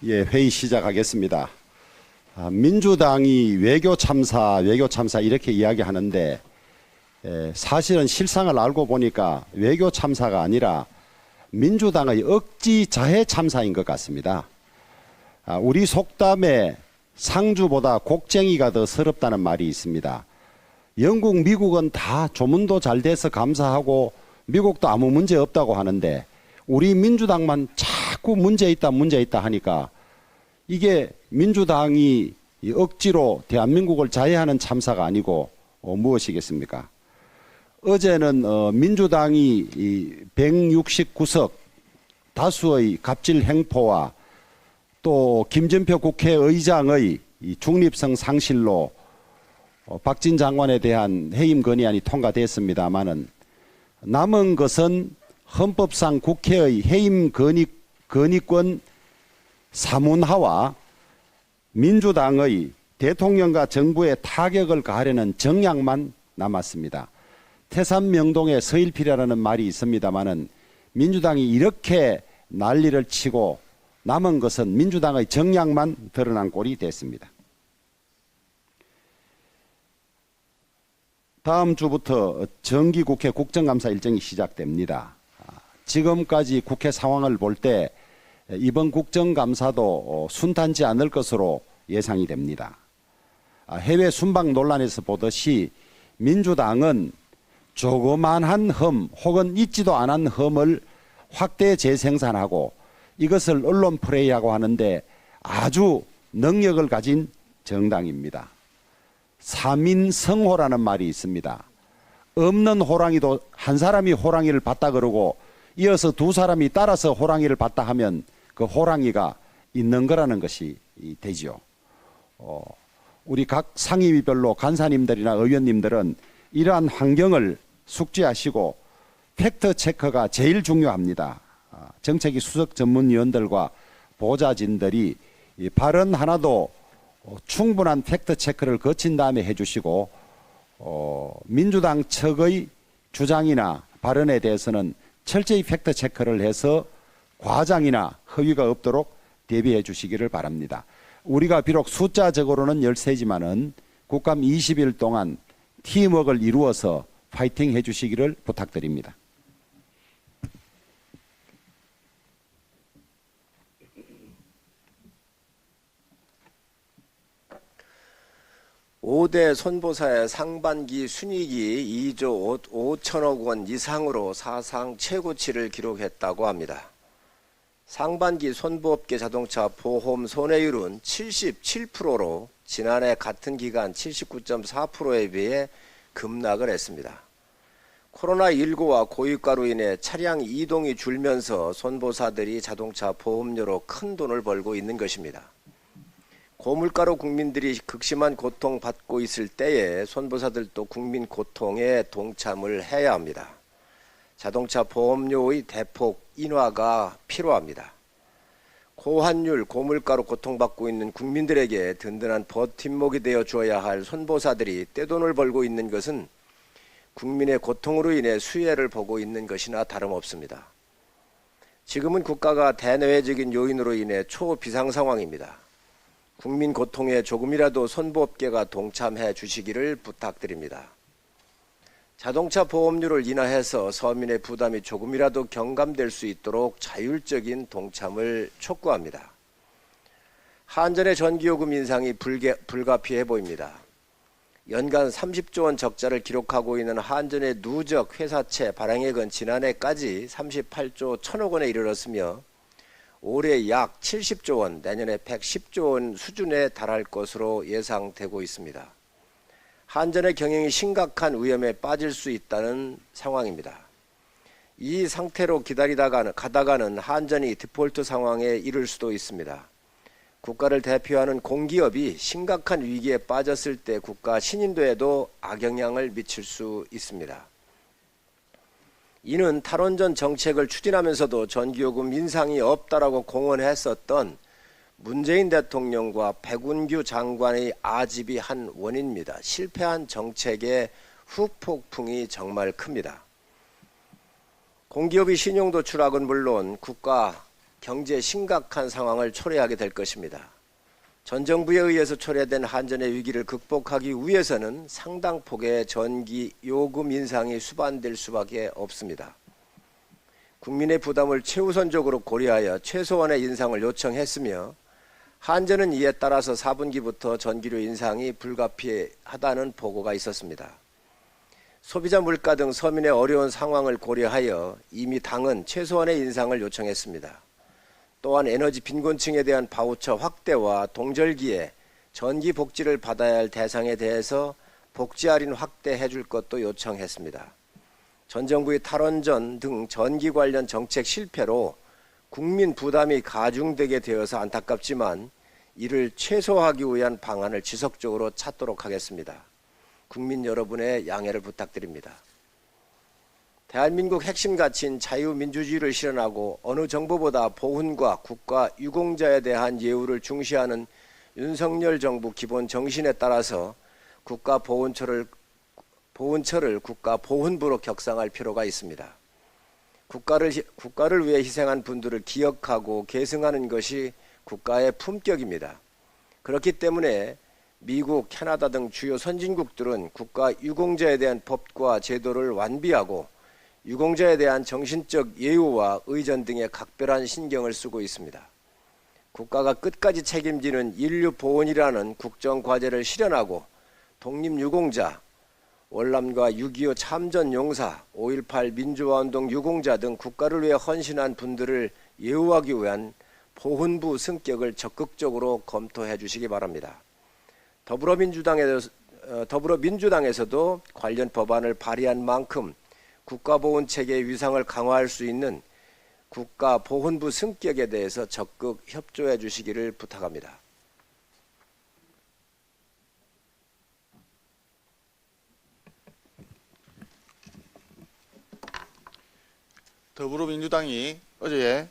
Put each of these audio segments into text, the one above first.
예, 회의 시작하겠습니다. 민주당이 외교 참사 이렇게 이야기하는데 사실은 실상을 알고 보니까 외교 참사가 아니라 민주당의 억지 자해 참사인 것 같습니다. 우리 속담에 상주보다 곡쟁이가 더 서럽다는 말이 있습니다. 영국, 미국은 다 조문도 잘 돼서 감사하고 미국도 아무 문제 없다고 하는데 우리 민주당만 자꾸 문제 있다 하니까 이게 민주당이 억지로 대한민국을 자해하는 참사가 아니고 무엇이겠습니까? 어제는 민주당이 169석 다수의 갑질 행포와 또 김진표 국회의장의 중립성 상실로 박진 장관에 대한 해임 건의안이 통과됐습니다마는 남은 것은 헌법상 국회의 해임 건의권 사문화와 민주당의 대통령과 정부에 타격을 가하려는 정략만 남았습니다. 태산명동에 서일피라는 말이 있습니다마는 민주당이 이렇게 난리를 치고 남은 것은 민주당의 정략만 드러난 꼴이 됐습니다. 다음 주부터 정기국회 국정감사 일정이 시작됩니다. 지금까지 국회 상황을 볼 때 이번 국정감사도 순탄치 않을 것으로 예상이 됩니다. 해외 순방 논란에서 보듯이 민주당은 조그만한 흠 혹은 있지도 않은 흠을 확대 재생산하고 이것을 언론 플레이하고 하는데 아주 능력을 가진 정당입니다. 사민성호라는 말이 있습니다. 없는 호랑이도 한 사람이 호랑이를 봤다 그러고 이어서 두 사람이 따라서 호랑이를 봤다 하면 그 호랑이가 있는 거라는 것이 되지요. 우리 각 상임위별로 간사님들이나 의원님들은 이러한 환경을 숙지하시고 팩트 체크가 제일 중요합니다. 정책위 수석 전문위원들과 보좌진들이 발언 하나도 충분한 팩트 체크를 거친 다음에 해주시고 민주당 측의 주장이나 발언에 대해서는 철저히 팩트 체크를 해서 과장이나 허위가 없도록 대비해 주시기를 바랍니다. 우리가 비록 숫자적으로는 열세지만은 국감 20일 동안 팀워크를 이루어서 파이팅 해 주시기를 부탁드립니다. (5대) 손보사의 상반기 순이익이 2조 5천억 원 이상으로 사상 최고치를 기록했다고 합니다. 상반기 손보업계 자동차 보험 손해율은 77%로 지난해 같은 기간 79.4%에 비해 급락을 했습니다. 코로나19와 고유가로 인해 차량 이동이 줄면서 손보사들이 자동차 보험료로 큰 돈을 벌고 있는 것입니다. 고물가로 국민들이 극심한 고통받고 있을 때에 손보사들도 국민 고통에 동참을 해야 합니다. 자동차 보험료의 대폭 인하가 필요합니다. 고환율, 고물가로 고통받고 있는 국민들에게 든든한 버팀목이 되어 주어야 할 손보사들이 떼돈을 벌고 있는 것은 국민의 고통으로 인해 수혜를 보고 있는 것이나 다름없습니다. 지금은 국가가 대내외적인 요인으로 인해 초비상 상황입니다. 국민 고통에 조금이라도 손보업계가 동참해 주시기를 부탁드립니다. 자동차 보험료를 인하해서 서민의 부담이 조금이라도 경감될 수 있도록 자율적인 동참을 촉구합니다. 한전의 전기요금 인상이 불가피해 보입니다. 연간 30조 원 적자를 기록하고 있는 한전의 누적 회사채 발행액은 지난해까지 38조 1천억 원에 이르렀으며 올해 약 70조 원, 내년에 110조 원 수준에 달할 것으로 예상되고 있습니다. 한전의 경영이 심각한 위험에 빠질 수 있다는 상황입니다. 이 상태로 가다가는 한전이 디폴트 상황에 이를 수도 있습니다. 국가를 대표하는 공기업이 심각한 위기에 빠졌을 때 국가 신인도에도 악영향을 미칠 수 있습니다. 이는 탈원전 정책을 추진하면서도 전기요금 인상이 없다라고 공언했었던 문재인 대통령과 백운규 장관의 아집이 한 원인입니다. 실패한 정책의 후폭풍이 정말 큽니다. 공기업의 신용도 추락은 물론 국가 경제 심각한 상황을 초래하게 될 것입니다. 전 정부에 의해서 초래된 한전의 위기를 극복하기 위해서는 상당 폭의 전기 요금 인상이 수반될 수밖에 없습니다. 국민의 부담을 최우선적으로 고려하여 최소한의 인상을 요청했으며 한전은 이에 따라서 4분기부터 전기료 인상이 불가피하다는 보고가 있었습니다. 소비자 물가 등 서민의 어려운 상황을 고려하여 이미 당은 최소한의 인상을 요청했습니다. 또한 에너지 빈곤층에 대한 바우처 확대와 동절기에 전기 복지를 받아야 할 대상에 대해서 복지 할인 확대해 줄 것도 요청했습니다. 전 정부의 탈원전 등 전기 관련 정책 실패로 국민 부담이 가중되게 되어서 안타깝지만 이를 최소화하기 위한 방안을 지속적으로 찾도록 하겠습니다. 국민 여러분의 양해를 부탁드립니다. 대한민국 핵심 가치인 자유민주주의를 실현하고 어느 정부보다 보훈과 국가 유공자에 대한 예우를 중시하는 윤석열 정부 기본 정신에 따라서 국가보훈처를 국가보훈부로 격상할 필요가 있습니다. 국가를 위해 희생한 분들을 기억하고 계승하는 것이 국가의 품격입니다. 그렇기 때문에 미국, 캐나다 등 주요 선진국들은 국가 유공자에 대한 법과 제도를 완비하고 유공자에 대한 정신적 예우와 의전 등의 각별한 신경을 쓰고 있습니다. 국가가 끝까지 책임지는 인류 보훈이라는 국정과제를 실현하고 독립유공자, 월남과 6.25 참전용사, 5.18 민주화운동 유공자 등 국가를 위해 헌신한 분들을 예우하기 위한 보훈부 승격을 적극적으로 검토해 주시기 바랍니다. 더불어민주당에서도 관련 법안을 발의한 만큼 국가보훈체계의 위상을 강화할 수 있는 국가보훈부 승격에 대해서 적극 협조해 주시기를 부탁합니다. 더불어민주당이 어제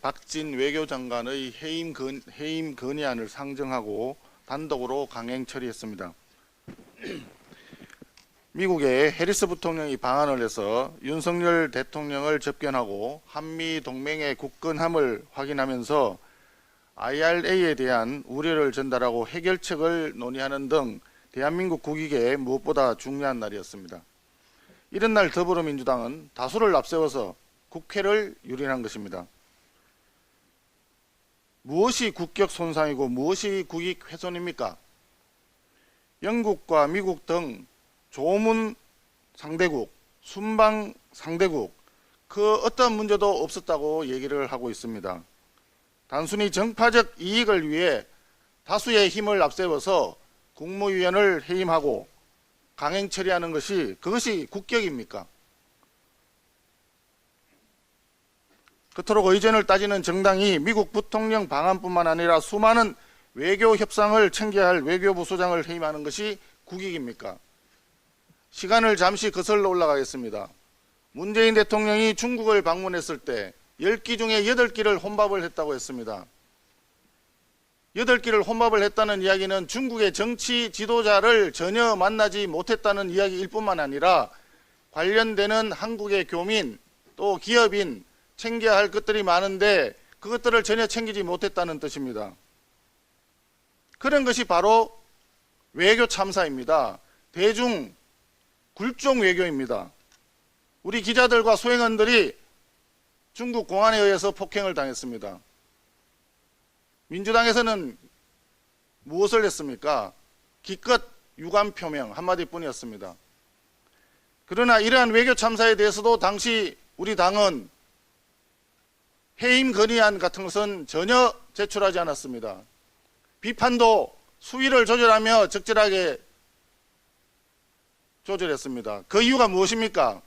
박진 외교장관의 해임 건의안을 상정하고 단독으로 강행 처리했습니다. 미국의 해리스 부통령이 방한을 해서 윤석열 대통령을 접견하고 한미 동맹의 굳건함을 확인하면서 IRA에 대한 우려를 전달하고 해결책을 논의하는 등 대한민국 국익에 무엇보다 중요한 날이었습니다. 이런 날 더불어민주당은 다수를 앞세워서 국회를 유린한 것입니다. 무엇이 국격 손상이고 무엇이 국익 훼손입니까? 영국과 미국 등 조문 상대국, 순방 상대국, 그 어떤 문제도 없었다고 얘기를 하고 있습니다. 단순히 정파적 이익을 위해 다수의 힘을 앞세워서 국무위원을 해임하고 강행 처리하는 그것이 국격입니까? 그토록 의전을 따지는 정당이 미국 부통령 방한뿐만 아니라 수많은 외교 협상을 챙겨야 할 외교부 소장을 해임하는 것이 국익입니까? 시간을 잠시 거슬러 올라가겠습니다. 문재인 대통령이 중국을 방문했을 때 10끼 중에 8끼를 혼밥을 했다고 했습니다. 8끼를 혼밥을 했다는 이야기는 중국의 정치 지도자를 전혀 만나지 못했다는 이야기일 뿐만 아니라 관련되는 한국의 교민 또 기업인 챙겨야 할 것들이 많은데 그것들을 전혀 챙기지 못했다는 뜻입니다. 그런 것이 바로 외교 참사입니다. 대중 굴종 외교입니다. 우리 기자들과 소행원들이 중국 공안에 의해서 폭행을 당했습니다. 민주당에서는 무엇을 했습니까? 기껏 유감 표명 한마디뿐이었습니다. 그러나 이러한 외교 참사에 대해서도 당시 우리 당은 해임 건의안 같은 것은 전혀 제출하지 않았습니다. 비판도 수위를 조절하며 적절하게 조절했습니다. 그 이유가 무엇입니까?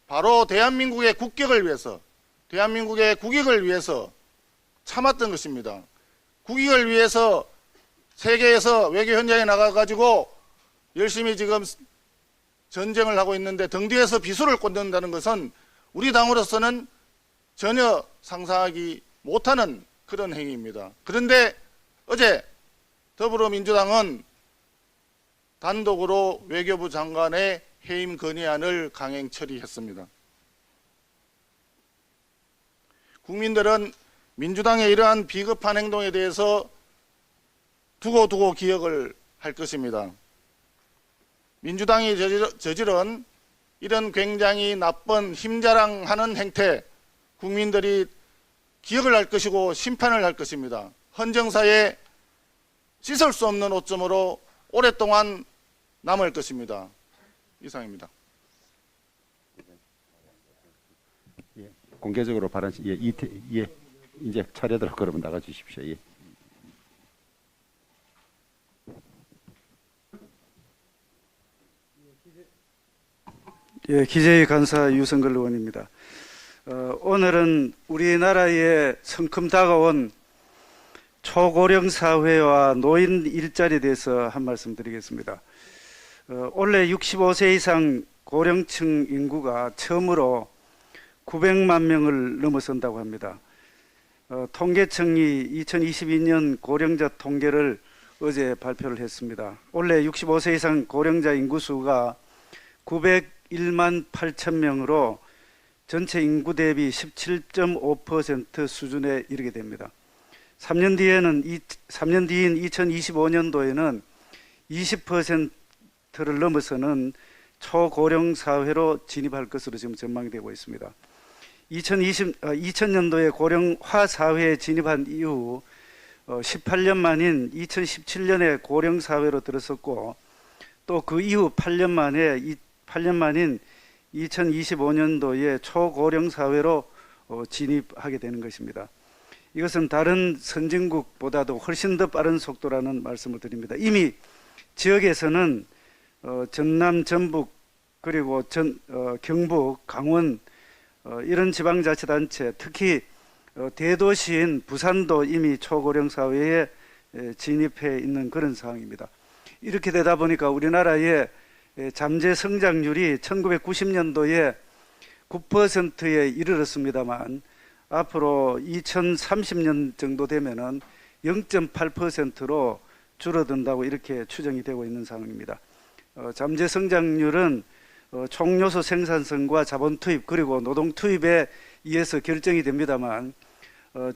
바로 대한민국의 국격을 위해서, 대한민국의 국익을 위해서 참았던 것입니다. 국익을 위해서 세계에서 외교 현장에 나가가지고 열심히 지금 전쟁을 하고 있는데 등 뒤에서 비수를 꽂는다는 것은 우리 당으로서는 전혀 상상하기 못하는 그런 행위입니다. 그런데 어제 더불어민주당은 단독으로 외교부 장관의 해임 건의안을 강행 처리했습니다. 국민들은 민주당의 이러한 비겁한 행동에 대해서 두고두고 기억을 할 것입니다. 민주당이 저지른 이런 굉장히 나쁜 힘자랑하는 행태, 국민들이 기억을 할 것이고 심판을 할 것입니다. 헌정사에 씻을 수 없는 오점으로 오랫동안 남을 것입니다. 이상입니다. 공개적으로 발언, 이제 차례대로 그러면 나가 주십시오. 예. 예, 기재위 간사 유성걸 의원입니다. 오늘은 우리나라에 성큼 다가온 초고령 사회와 노인 일자리에 대해서 한 말씀 드리겠습니다. 올해 65세 이상 고령층 인구가 처음으로 900만 명을 넘어선다고 합니다. 통계청이 2022년 고령자 통계를 어제 발표를 했습니다. 올해 65세 이상 고령자 인구수가 901만 8천 명으로 전체 인구 대비 17.5% 수준에 이르게 됩니다. 3년 뒤인 2025년도에는 20%를 넘어서는 초고령 사회로 진입할 것으로 지금 전망이 되고 있습니다. 2000년도에 고령화 사회에 진입한 이후 18년 만인 2017년에 고령 사회로 들어섰고 또 그 이후 8년 만인 2025년도에 초고령 사회로 진입하게 되는 것입니다. 이것은 다른 선진국보다도 훨씬 더 빠른 속도라는 말씀을 드립니다. 이미 지역에서는 전남, 전북, 그리고 경북, 강원 이런 지방자치단체, 특히 대도시인 부산도 이미 초고령 사회에 진입해 있는 그런 상황입니다. 이렇게 되다 보니까 우리나라의 잠재 성장률이 1990년도에 9%에 이르렀습니다만 앞으로 2030년 정도 되면은 0.8%로 줄어든다고 이렇게 추정이 되고 있는 상황입니다. 잠재 성장률은 총요소 생산성과 자본 투입 그리고 노동 투입에 의해서 결정이 됩니다만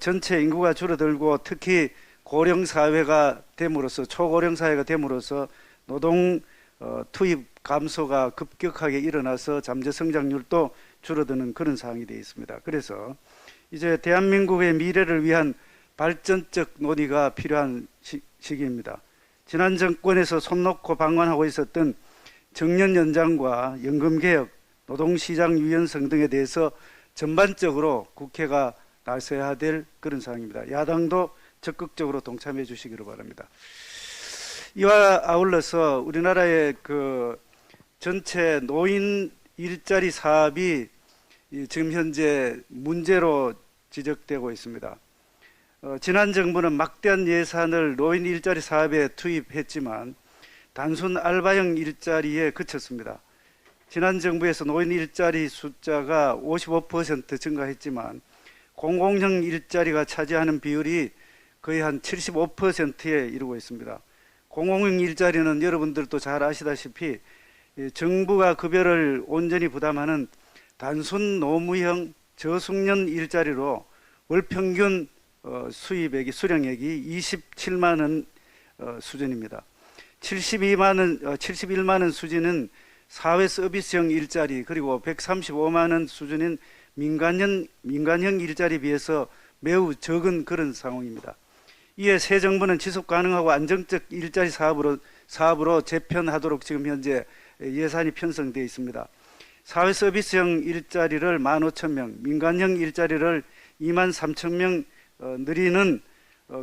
전체 인구가 줄어들고 특히 고령 사회가 됨으로써 초고령 사회가 됨으로써 노동 투입 감소가 급격하게 일어나서 잠재 성장률도 줄어드는 그런 상황이 되어 있습니다. 그래서 이제 대한민국의 미래를 위한 발전적 논의가 필요한 시기입니다. 지난 정권에서 손 놓고 방관하고 있었던 정년 연장과 연금 개혁, 노동시장 유연성 등에 대해서 전반적으로 국회가 나서야 될 그런 상황입니다. 야당도 적극적으로 동참해 주시기를 바랍니다. 이와 아울러서 우리나라의 그 전체 노인 일자리 사업이 지금 현재 문제로 지적되고 있습니다. 지난 정부는 막대한 예산을 노인 일자리 사업에 투입했지만 단순 알바형 일자리에 그쳤습니다. 지난 정부에서 노인 일자리 숫자가 55% 증가했지만 공공형 일자리가 차지하는 비율이 거의 한 75%에 이르고 있습니다. 공공형 일자리는 여러분들도 잘 아시다시피 정부가 급여를 온전히 부담하는 단순 노무형 저숙련 일자리로 월 평균 수령액이 27만 원 수준입니다. 71만 원 수준은 사회 서비스형 일자리 그리고 135만 원 수준인 민간형 일자리에 비해서 매우 적은 그런 상황입니다. 이에 새 정부는 지속 가능하고 안정적 일자리 사업으로 재편하도록 지금 현재 예산이 편성되어 있습니다. 사회 서비스형 일자리를 15,000명, 민간형 일자리를 23,000명 늘리는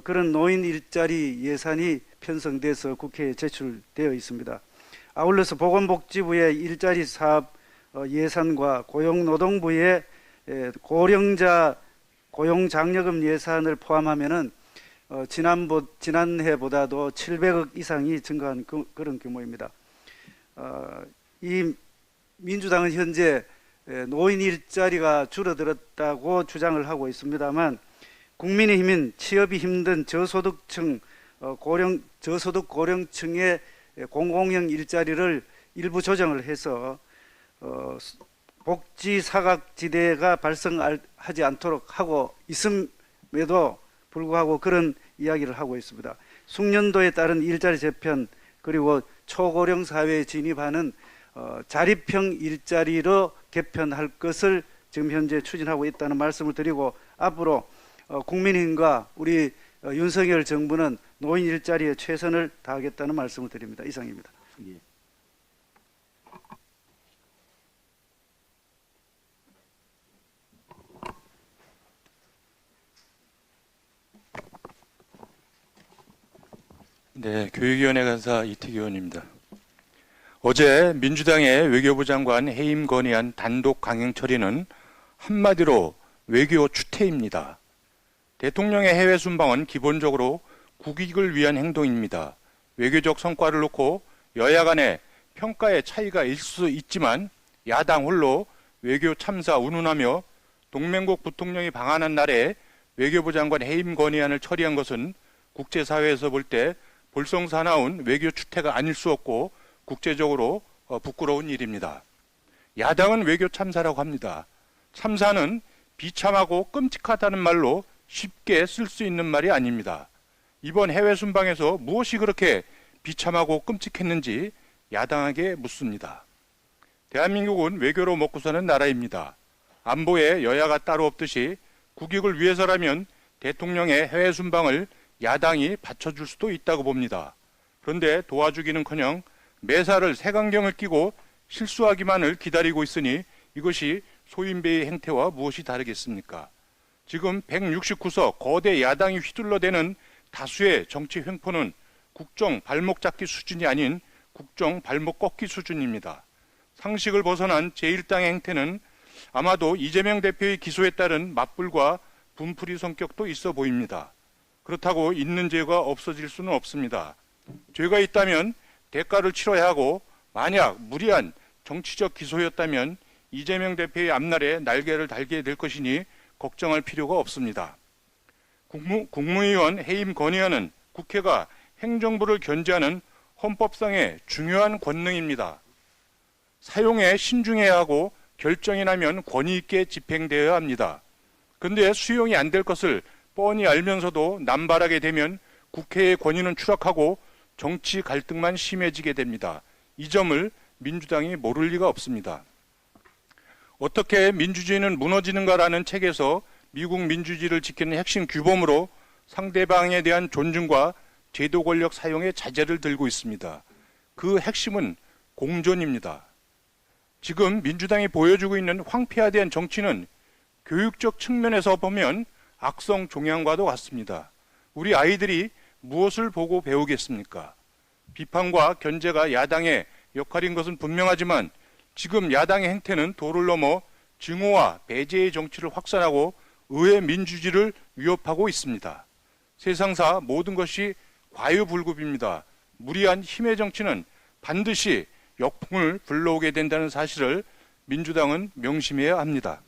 그런 노인 일자리 예산이 편성돼서 국회에 제출되어 있습니다. 아울러서 보건복지부의 일자리 사업 예산과 고용노동부의 고령자 고용장려금 예산을 포함하면은 지난해보다도 700억 이상이 증가한 그런 규모입니다. 이 민주당은 현재 노인 일자리가 줄어들었다고 주장을 하고 있습니다만 국민의힘은 취업이 힘든 저소득층 저소득 고령층의 공공형 일자리를 일부 조정을 해서 복지 사각지대가 발생하지 않도록 하고 중임에도 불구하고 그런 이야기를 하고 있습니다. 숙련도에 따른 일자리 재편 그리고 초고령 사회에 진입하는 자립형 일자리로 개편할 것을 지금 현재 추진하고 있다는 말씀을 드리고 앞으로 국민의힘과 우리 윤석열 정부는 노인 일자리에 최선을 다하겠다는 말씀을 드립니다. 이상입니다. 예. 네, 교육위원회 간사 이태기 의원입니다. 어제 민주당의 외교부 장관 해임 건의안 단독 강행 처리는 한마디로 외교 추태입니다. 대통령의 해외 순방은 기본적으로 국익을 위한 행동입니다. 외교적 성과를 놓고 여야 간의 평가의 차이가 있을 수 있지만 야당 홀로 외교 참사 운운하며 동맹국 부통령이 방한한 날에 외교부 장관 해임 건의안을 처리한 것은 국제사회에서 볼 때 볼썽사나운 외교 추태가 아닐 수 없고 국제적으로 부끄러운 일입니다. 야당은 외교 참사라고 합니다. 참사는 비참하고 끔찍하다는 말로 쉽게 쓸 수 있는 말이 아닙니다. 이번 해외 순방에서 무엇이 그렇게 비참하고 끔찍했는지 야당에게 묻습니다. 대한민국은 외교로 먹고 사는 나라입니다. 안보에 여야가 따로 없듯이 국익을 위해서라면 대통령의 해외 순방을 야당이 받쳐줄 수도 있다고 봅니다. 그런데 도와주기는커녕 매사를 색안경을 끼고 실수하기만을 기다리고 있으니 이것이 소인배의 행태와 무엇이 다르겠습니까? 지금 169석 거대 야당이 휘둘러대는 다수의 정치 횡포는 국정 발목 잡기 수준이 아닌 국정 발목 꺾기 수준입니다. 상식을 벗어난 제1당의 행태는 아마도 이재명 대표의 기소에 따른 맞불과 분풀이 성격도 있어 보입니다. 그렇다고 있는 죄가 없어질 수는 없습니다. 죄가 있다면 대가를 치러야 하고 만약 무리한 정치적 기소였다면 이재명 대표의 앞날에 날개를 달게 될 것이니 걱정할 필요가 없습니다. 국무위원 해임 건의안은 국회가 행정부를 견제하는 헌법상의 중요한 권능입니다. 사용에 신중해야 하고 결정이 나면 권위 있게 집행되어야 합니다. 그런데 수용이 안 될 것을 뻔히 알면서도 남발하게 되면 국회의 권위는 추락하고 정치 갈등만 심해지게 됩니다. 이 점을 민주당이 모를 리가 없습니다. 어떻게 민주주의는 무너지는가라는 책에서 미국 민주주의를 지키는 핵심 규범으로 상대방에 대한 존중과 제도 권력 사용의 자제를 들고 있습니다. 그 핵심은 공존입니다. 지금 민주당이 보여주고 있는 황폐화된 정치는 교육적 측면에서 보면 악성 종양과도 같습니다. 우리 아이들이 무엇을 보고 배우겠습니까? 비판과 견제가 야당의 역할인 것은 분명하지만 지금 야당의 행태는 도를 넘어 증오와 배제의 정치를 확산하고 의회 민주주의를 위협하고 있습니다. 세상사 모든 것이 과유불급입니다. 무리한 힘의 정치는 반드시 역풍을 불러오게 된다는 사실을 민주당은 명심해야 합니다.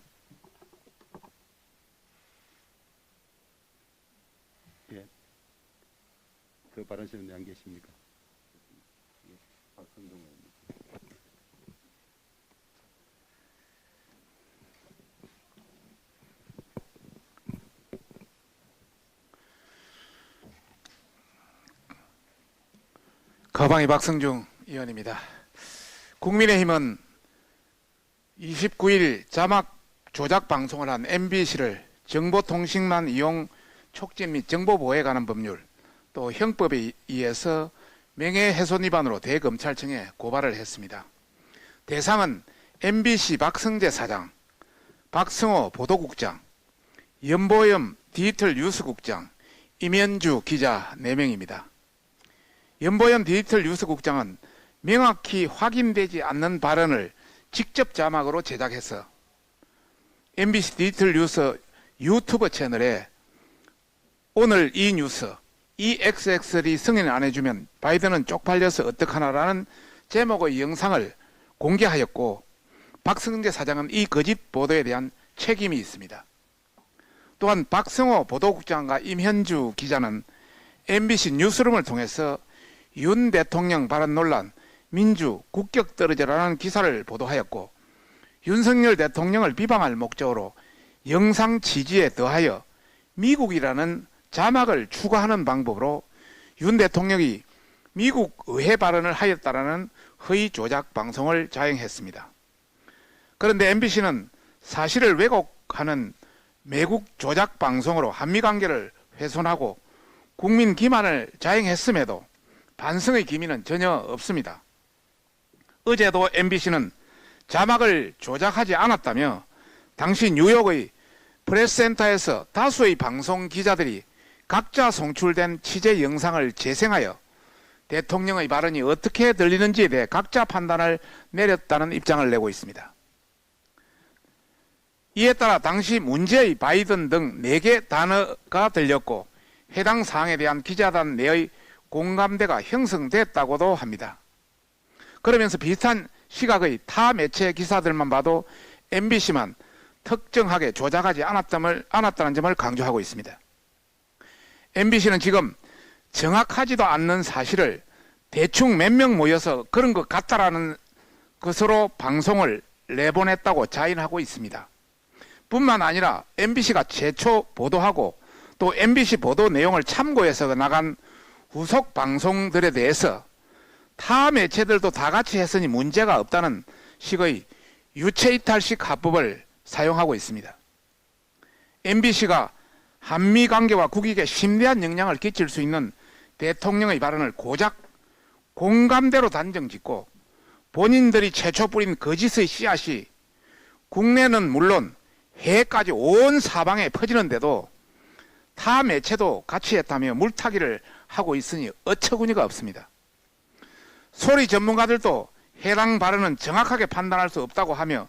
그 발언실은 안 계십니까? 박성동 의원님. 거방이 박성중 의원입니다. 국민의힘은 29일 자막 조작 방송을 한 MBC를 정보통신망 이용 촉진 및 정보보호에 관한 법률 또 형법에 의해서 명예훼손 위반으로 대검찰청에 고발을 했습니다. 대상은 MBC 박성재 사장, 박성호 보도국장, 연보염 디지털 뉴스국장, 임현주 기자 4명입니다. 연보염 디지털 뉴스국장은 명확히 확인되지 않는 발언을 직접 자막으로 제작해서 MBC 디지털 뉴스 유튜브 채널에 오늘 이 뉴스 이 XXL이 승인 안 해주면 바이든은 쪽팔려서 어떡하나라는 제목의 영상을 공개하였고 박성재 사장은 이 거짓 보도에 대한 책임이 있습니다. 또한 박성호 보도국장과 임현주 기자는 MBC 뉴스룸을 통해서 윤 대통령 발언 논란 민주 국격 떨어져라는 기사를 보도하였고 윤석열 대통령을 비방할 목적으로 영상 취지에 더하여 미국이라는 자막을 추가하는 방법으로 윤 대통령이 미국 의회 발언을 하였다라는 허위 조작 방송을 자행했습니다. 그런데 MBC는 사실을 왜곡하는 매국 조작 방송으로 한미 관계를 훼손하고 국민 기만을 자행했음에도 반성의 기미는 전혀 없습니다. 어제도 MBC는 자막을 조작하지 않았다며 당시 뉴욕의 프레스센터에서 다수의 방송 기자들이 각자 송출된 취재 영상을 재생하여 대통령의 발언이 어떻게 들리는지에 대해 각자 판단을 내렸다는 입장을 내고 있습니다. 이에 따라 당시 문제의 바이든 등 4개 단어가 들렸고 해당 사항에 대한 기자단 내의 공감대가 형성됐다고도 합니다. 그러면서 비슷한 시각의 타 매체 기사들만 봐도 MBC만 특정하게 조작하지 않았다는 점을 강조하고 있습니다. MBC는 지금 정확하지도 않는 사실을 대충 몇 명 모여서 그런 것 같다라는 것으로 방송을 내보냈다고 자인하고 있습니다. 뿐만 아니라 MBC가 최초 보도하고 또 MBC 보도 내용을 참고해서 나간 후속 방송들에 대해서 타 매체들도 다 같이 했으니 문제가 없다는 식의 유체이탈식 화법을 사용하고 있습니다. MBC가 한미 관계와 국익에 심대한 영향을 끼칠 수 있는 대통령의 발언을 고작 공감대로 단정짓고 본인들이 최초 뿌린 거짓의 씨앗이 국내는 물론 해외까지 온 사방에 퍼지는데도 타 매체도 같이 했다며 물타기를 하고 있으니 어처구니가 없습니다. 소리 전문가들도 해당 발언은 정확하게 판단할 수 없다고 하며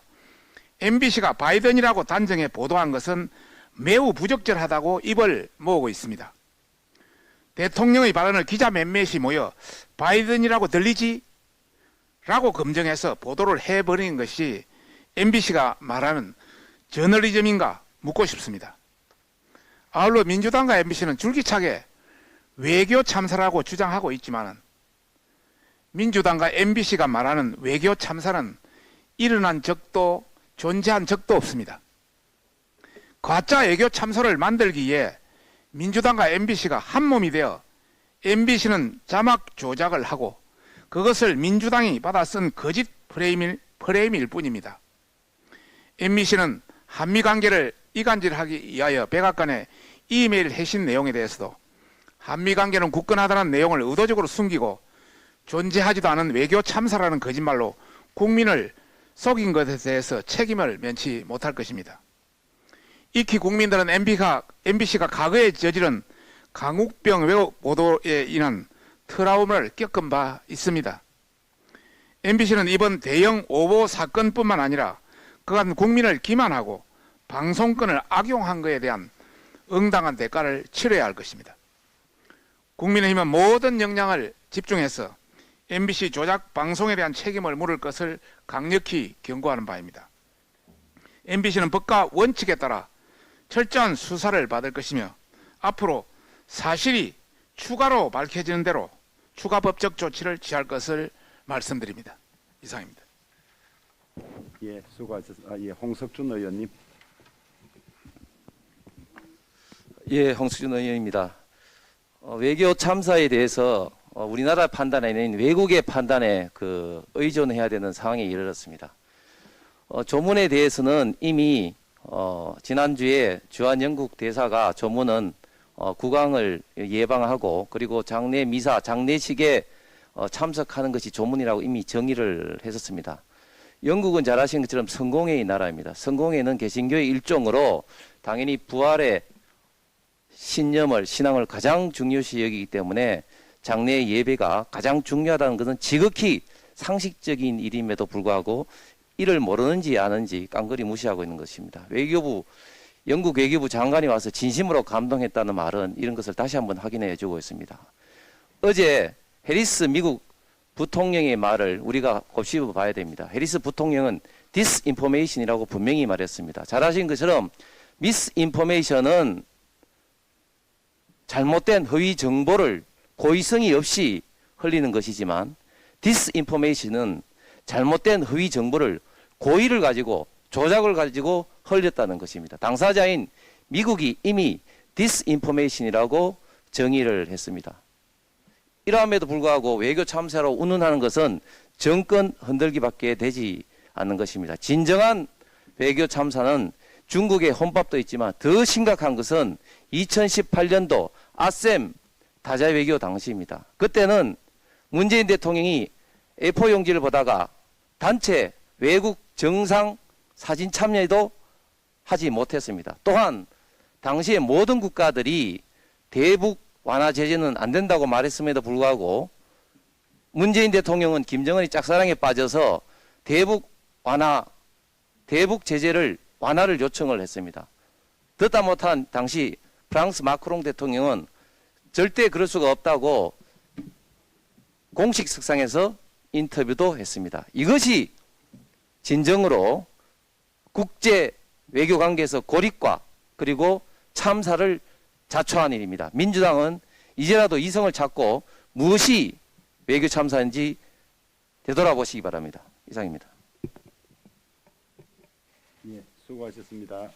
MBC가 바이든이라고 단정해 보도한 것은 매우 부적절하다고 입을 모으고 있습니다. 대통령의 발언을 기자 몇몇이 모여 바이든이라고 들리지? 라고 검증해서 보도를 해버리는 것이 MBC가 말하는 저널리즘인가 묻고 싶습니다. 아울러 민주당과 MBC는 줄기차게 외교 참사라고 주장하고 있지만 민주당과 MBC가 말하는 외교 참사는 일어난 적도 존재한 적도 없습니다. 가짜 외교 참사를 만들기 위해 민주당과 MBC가 한몸이 되어 MBC는 자막 조작을 하고 그것을 민주당이 받아 쓴 거짓 프레임일 뿐입니다. MBC는 한미 관계를 이간질하기 위하여 백악관에 이메일 해신 내용에 대해서도 한미 관계는 굳건하다는 내용을 의도적으로 숨기고 존재하지도 않은 외교 참사라는 거짓말로 국민을 속인 것에 대해서 책임을 면치 못할 것입니다. 익히 국민들은 MBC가 과거에 저지른 강욱병 왜곡 보도에 인한 트라우마를 겪은 바 있습니다. MBC는 이번 대형 오보 사건뿐만 아니라 그간 국민을 기만하고 방송권을 악용한 것에 대한 응당한 대가를 치러야 할 것입니다. 국민의힘은 모든 역량을 집중해서 MBC 조작 방송에 대한 책임을 물을 것을 강력히 경고하는 바입니다. MBC는 법과 원칙에 따라 철저한 수사를 받을 것이며 앞으로 사실이 추가로 밝혀지는 대로 추가 법적 조치를 취할 것을 말씀드립니다. 이상입니다. 예, 수고하셨습니다. 예, 홍석준 의원님. 예, 홍수준 의원입니다. 외교 참사에 대해서 우리나라 판단이 아닌 외국의 판단에 의존해야 되는 상황에 이르렀습니다. 조문에 대해서는 이미 지난주에 주한 영국 대사가 조문은 국왕을 예방하고 그리고 장례 미사, 장례식에 참석하는 것이 조문이라고 이미 정의를 했었습니다. 영국은 잘 아시는 것처럼 성공회의 나라입니다. 성공회는 개신교의 일종으로 당연히 부활의 신앙을 가장 중요시 여기기 때문에 장례 예배가 가장 중요하다는 것은 지극히 상식적인 일임에도 불구하고 이를 모르는지 아는지 깡그리 무시하고 있는 것입니다. 영국 외교부 장관이 와서 진심으로 감동했다는 말은 이런 것을 다시 한번 확인해 주고 있습니다. 어제 해리스 미국 부통령의 말을 우리가 곱씹어 봐야 됩니다. 해리스 부통령은 disinformation이라고 분명히 말했습니다. 잘 아시는 것처럼 misinformation은 잘못된 허위 정보를 고의성이 없이 흘리는 것이지만 disinformation은 잘못된 허위 정보를 고의를 가지고 조작을 가지고 흘렸다는 것입니다. 당사자인 미국이 이미 disinformation이라고 정의를 했습니다. 이러함에도 불구하고 외교 참사로 운운하는 것은 정권 흔들기밖에 되지 않는 것입니다. 진정한 외교 참사는 중국의 혼밥도 있지만 더 심각한 것은 2018년도 아셈 다자 외교 당시입니다. 그때는 문재인 대통령이 A4 용지를 보다가 단체 외국 정상 사진 참여도 하지 못했습니다. 또한 당시에 모든 국가들이 대북 완화 제재는 안 된다고 말했음에도 불구하고 문재인 대통령은 김정은이 짝사랑에 빠져서 대북 제재를 완화를 요청을 했습니다. 듣다 못한 당시 프랑스 마크롱 대통령은 절대 그럴 수가 없다고 공식 석상에서 인터뷰도 했습니다. 이것이 진정으로 국제 외교 관계에서 고립과 그리고 참사를 자초한 일입니다. 민주당은 이제라도 이성을 찾고 무엇이 외교 참사인지 되돌아보시기 바랍니다. 이상입니다. 예, 수고하셨습니다.